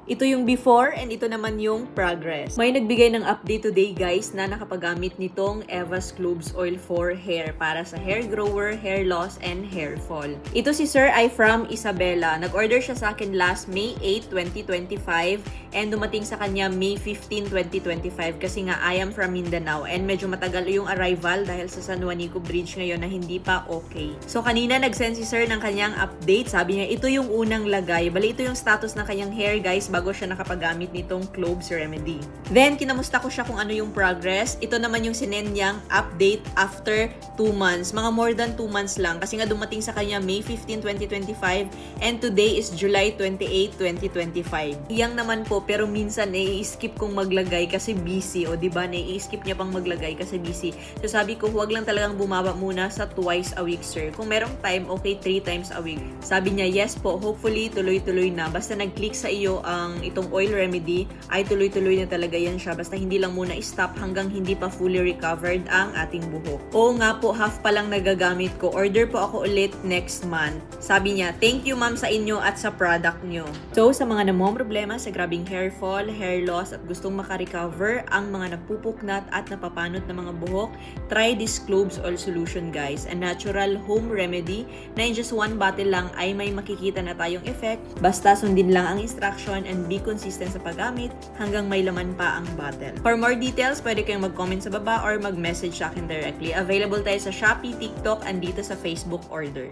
Ito yung before and ito naman yung progress. May nagbigay ng update today guys na nakapagamit nitong Eva's Cloves Oil for Hair para sa hair grower, hair loss, and hair fall. Ito si Sir ay from Isabela. Nag-order siya sa akin last May 8, 2025 and dumating sa kanya May 15, 2025 kasi nga I am from Mindanao and medyo matagal yung arrival dahil sa San Juanico Bridge ngayon na hindi pa okay. So kanina nag-send si Sir ng kanyang update. Sabi niya ito yung unang lagay. Bali ito yung status ng kanyang hair guys bago siya nakapagamit nitong Cloves Remedy. Then, kinamusta ko siya kung ano yung progress. Ito naman yung sinend niyang update after 2 months. Mga more than 2 months lang. Kasi nga dumating sa kanya May 15, 2025 and today is July 28, 2025. Iyang naman po, pero minsan nai-skip kong maglagay kasi busy. O diba, nai-skip niya pang maglagay kasi busy. So sabi ko, huwag lang talagang bumaba muna sa twice a week, sir. Kung merong time, okay, 3 times a week. Sabi niya, yes po, hopefully tuloy-tuloy na. Basta nag-click sa iyo ang itong oil remedy, ay tuloy-tuloy na talaga yan siya. Basta hindi lang muna stop hanggang hindi pa fully recovered ang ating buhok. Oo nga po, half pa lang nagagamit ko. Order po ako ulit next month. Sabi niya, thank you ma'am sa inyo at sa product nyo. So, sa mga problema sa grabing hair fall, hair loss, at gustong makarecover ang mga nagpupuknat at napapanot na mga buhok, try this Cloves Oil Solution guys. A natural home remedy na in just 1 bottle lang ay may makikita na tayong effect. Basta sundin lang ang instruction and be consistent sa paggamit hanggang may laman pa ang bottle. For more details, pwede kayong mag-comment sa baba or mag-message sa akin directly. Available tayo sa Shopee, TikTok, and dito sa Facebook order.